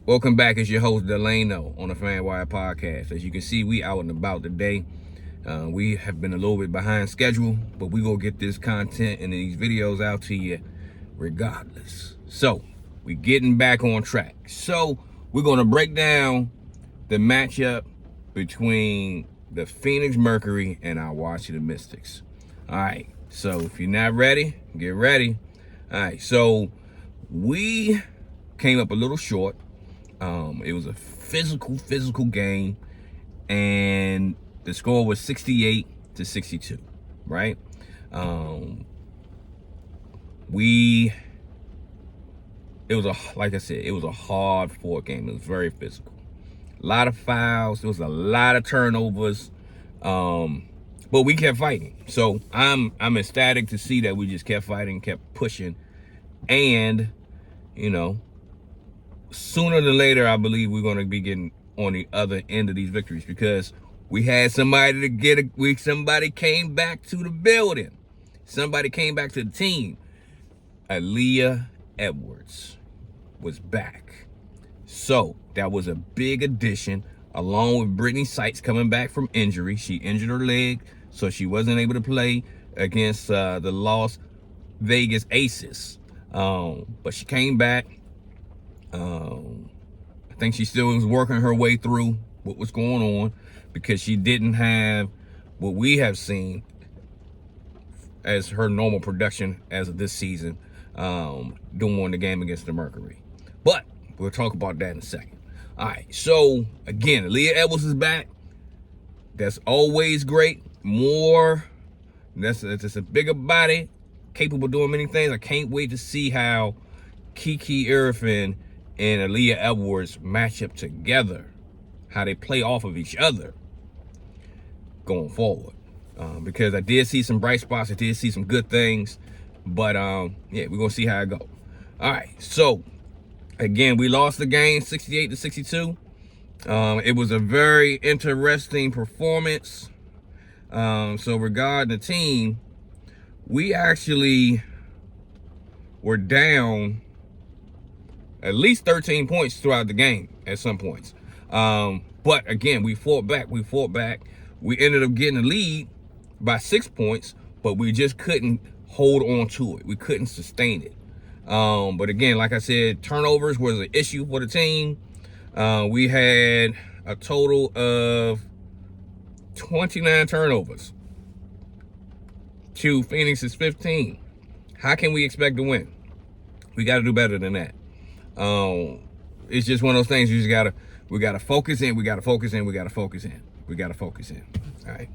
Welcome back. It's your host Delano on the FanWire podcast. As you can see, we out and about today. We have been a little bit behind schedule, but we gonna get this content and these videos out to you regardless. So we getting back on track. So we're gonna break down the matchup between the Phoenix Mercury and our Washington Mystics. All right. So if you're not ready, get ready. All right. So we came up a little short. It was a physical game, and the score was 68-62, right? Like I said, it was a hard fought game. It was very physical. A lot of fouls. There was a lot of turnovers. But we kept fighting. So I'm ecstatic to see that we just kept fighting, kept pushing, and sooner than later, I believe we're going to be getting on the other end of these victories because we had somebody to get somebody came back to the building. Somebody came back to the team. Iriafen was back. So that was a big addition, along with Brittney Sykes coming back from injury. She injured her leg, so she wasn't able to play against the Las Vegas Aces. But she came back. I think she still was working her way through what was going on because she didn't have what we have seen as her normal production as of this season during the game against the Mercury. But we'll talk about that in a second. All right, so again, Iriafen is back. That's always great. That's a bigger body, capable of doing many things. I can't wait to see how Kiki, Iriafen, and Iriafen match up together, how they play off of each other going forward. Because I did see some bright spots, I did see some good things, but yeah, we're gonna see how it go. All right, so again, we lost the game 68-62. It was a very interesting performance. So regarding the team, we actually were down at least 13 points throughout the game at some points. But again, we fought back. We ended up getting the lead by 6 points, but we just couldn't hold on to it. We couldn't sustain it. But again, like I said, turnovers was an issue for the team. We had a total of 29 turnovers to Phoenix's 15. How can we expect to win? We got to do better than that. It's just one of those things. We gotta focus in. We gotta focus in. All right.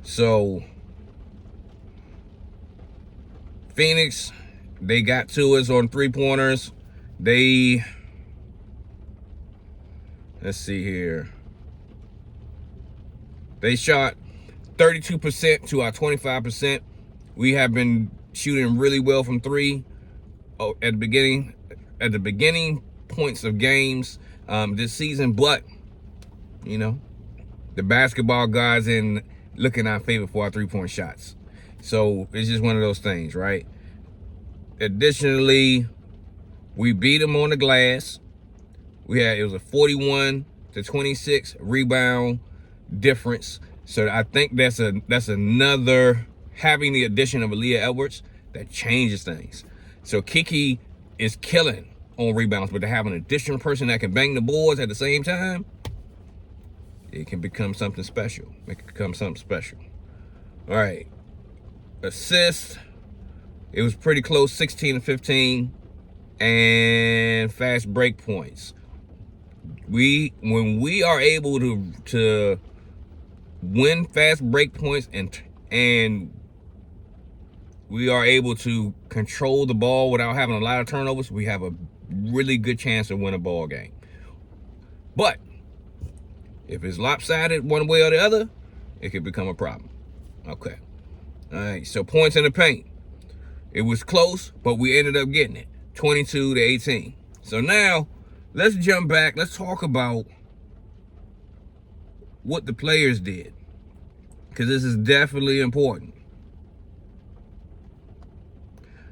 So Phoenix, they got to us on 3-pointers. Let's see here. They shot 32% to our 25%. We have been shooting really well from three at the beginning points of games this season, but the basketball guys in looking our favor for our 3-point shots. So it's just one of those things, right? Additionally, we beat them on the glass. It was a 41-26 rebound difference. So I think that's another, having the addition of Iriafen, that changes things. So Kiki is killing on rebounds, but to have an additional person that can bang the boards at the same time, it can become something special. All right. Assists, it was pretty close, 16-15, and fast break points. When we are able to win fast break points and we are able to control the ball without having a lot of turnovers, we have a really good chance to win a ball game. But if it's lopsided one way or the other, it could become a problem. Okay. All right, so points in the paint. It was close, but we ended up getting it, 22-18. So now, let's jump back. Let's talk about what the players did, because this is definitely important.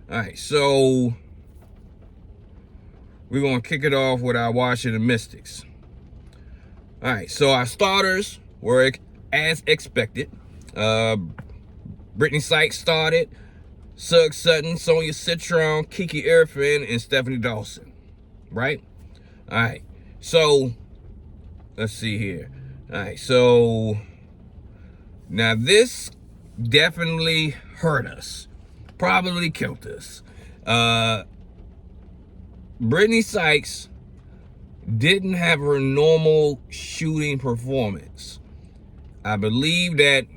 All right, so we're going to kick it off with our Washington Mystics. All right, so our starters were as expected. Brittney Sykes started, Suggs Sutton, Sonia Citron, Kiki Iriafen, and Stephanie Dawson, right? All right, so let's see here. All right, so now this definitely hurt us, probably killed us. Brittney Sykes didn't have her normal shooting performance. I believe that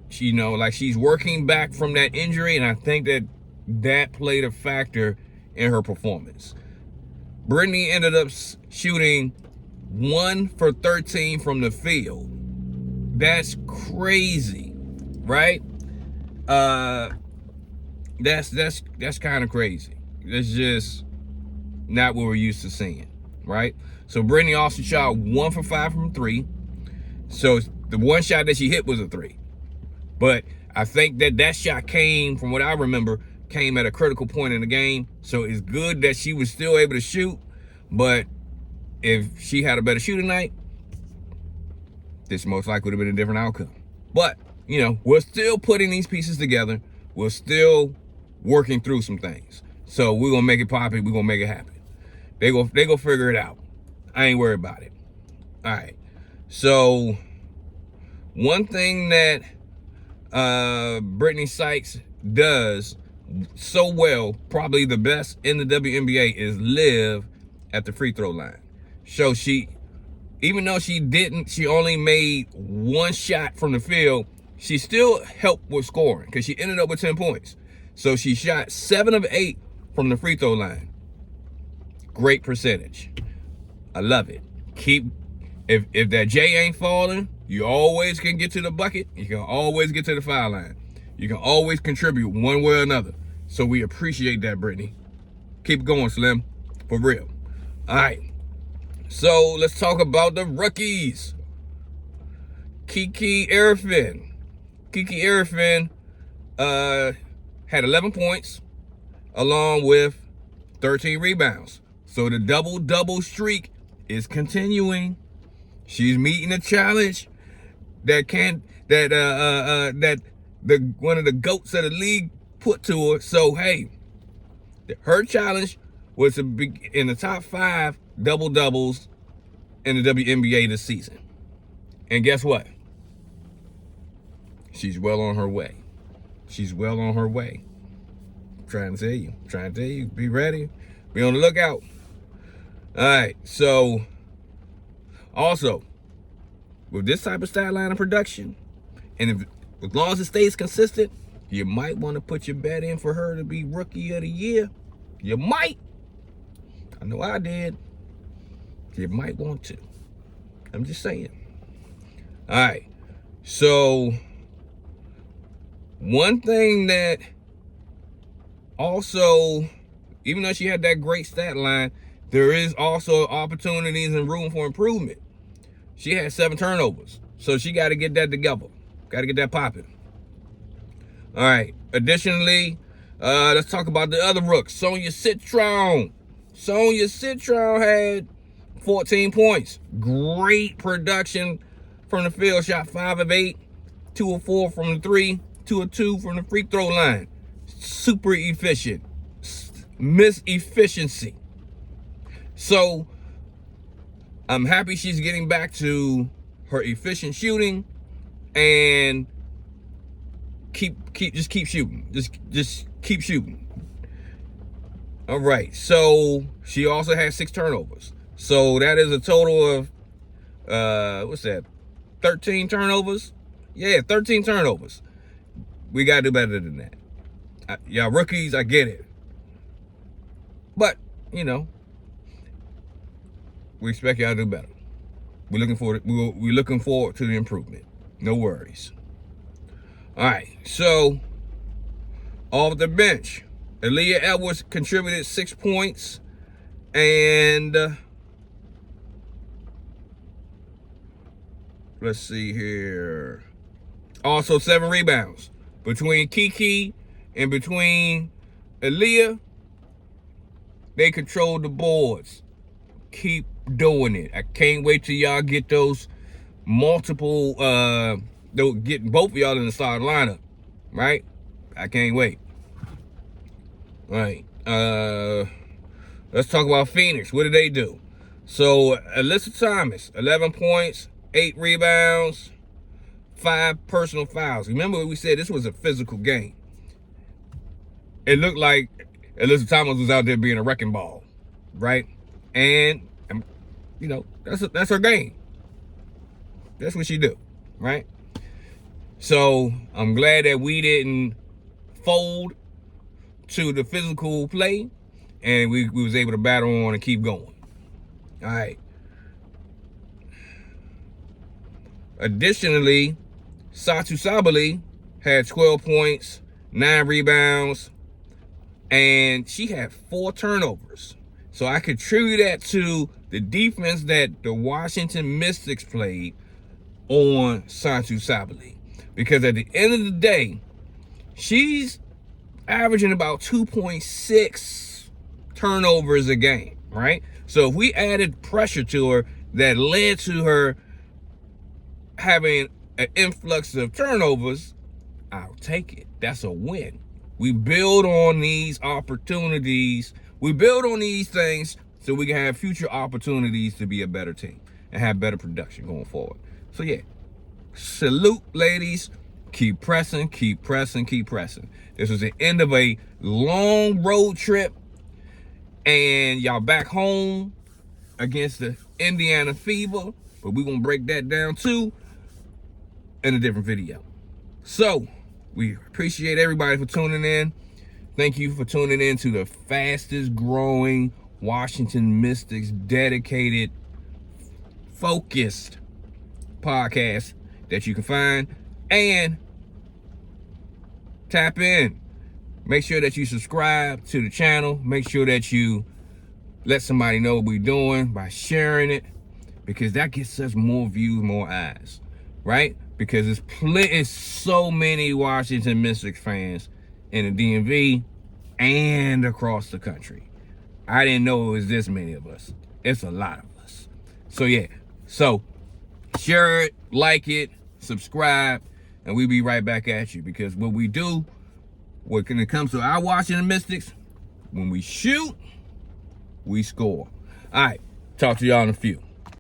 she, like she's working back from that injury, and I think that played a factor in her performance. Brittney ended up shooting 1 for 13 from the field. That's crazy, right? That's kind of crazy. That's just not what we're used to seeing, right? So Brittney also shot 1 for 5 from 3. So the one shot that she hit was a 3. But I think that shot came, from what I remember, came at a critical point in the game. So it's good that she was still able to shoot. But if she had a better shooting night, this most likely would have been a different outcome. But, we're still putting these pieces together. We're still working through some things. So we're going to make it poppy. We're going to make it happen. They go figure it out. I ain't worried about it. All right. So one thing that Brittney Sykes does so well, probably the best in the WNBA, is live at the free throw line. So even though she only made 1 shot from the field, she still helped with scoring because she ended up with 10 points. So she shot 7 of 8 from the free throw line. Great percentage. I love it. If that J ain't falling, you always can get to the bucket. You can always get to the foul line. You can always contribute one way or another. So we appreciate that, Brittney. Keep going, Slim. For real. All right. So let's talk about the rookies. Kiki Iriafen. Kiki Iriafen had 11 points along with 13 rebounds. So the double-double streak is continuing. She's meeting a challenge that one of the GOATs of the league put to her. So hey, her challenge was to be in the top 5 double-doubles in the WNBA this season. And guess what? She's well on her way. She's well on her way. I'm trying to tell you, be ready. Be on the lookout. All right, so also, with this type of stat line of production, and as long as it stays consistent, you might want to put your bet in for her to be Rookie of the Year. You might. I know I did. You might want to. I'm just saying. All right. So, one thing that also, even though she had that great stat line, there is also opportunities and room for improvement. She had 7 turnovers. So she got to get that together. Got to get that popping. All right. Additionally, let's talk about the other rooks. Sonia Citron. Sonia Citron had 14 points. Great production from the field. Shot 5 of 8. 2 of 4 from the 3. 2 of 2 from the free throw line. Super efficient. Miss efficiency. So I'm happy she's getting back to her efficient shooting, and just keep shooting. Just keep shooting. All right. So she also had 6 turnovers. So that is a total of 13 turnovers? Yeah, 13 turnovers. We gotta do better than that. Y'all rookies, I get it. But, we expect y'all to do better. We're looking forward to the improvement. No worries. All right, so off the bench, Aaliyah Edwards contributed 6 points, and let's see here. Also 7 rebounds. Between Kiki and between Aaliyah, They control the boards. Keep doing it. I can't wait till y'all get those multiple, they'll get both of y'all in the starting lineup, right? I can't wait. All right. Let's talk about Phoenix. What did they do? So, Alyssa Thomas, 11 points, 8 rebounds, 5 personal fouls. Remember we said this was a physical game. It looked like Alyssa Thomas was out there being a wrecking ball, right? And, you know, that's her game. That's what she do, right? So, I'm glad that we didn't fold to the physical play, and we was able to battle on and keep going. All right. Additionally, Satu Sabali had 12 points, 9 rebounds, and she had 4 turnovers. So I contribute that to the defense that the Washington Mystics played on Satu Sabali. Because at the end of the day, she's averaging about 2.6 turnovers a game, right? So if we added pressure to her that led to her having an influx of turnovers, I'll take it. That's a win. We build on these opportunities. We build on these things so we can have future opportunities to be a better team and have better production going forward. So yeah, salute, ladies. Keep pressing, keep pressing, keep pressing. This was the end of a long road trip, and y'all back home against the Indiana Fever, but we're going to break that down too in a different video. So, we appreciate everybody for tuning in. Thank you for tuning in to the fastest growing Washington Mystics dedicated, focused podcast that you can find. And tap in. Make sure that you subscribe to the channel. Make sure that you let somebody know what we're doing by sharing it, because that gets us more views, more eyes, right? Because it's so many Washington Mystics fans in the DMV and across the country. I didn't know it was this many of us. It's a lot of us. So yeah, so share it, like it, subscribe, and we'll be right back at you. Because what we do, when it comes to our Washington Mystics, when we shoot, we score. All right, talk to y'all in a few.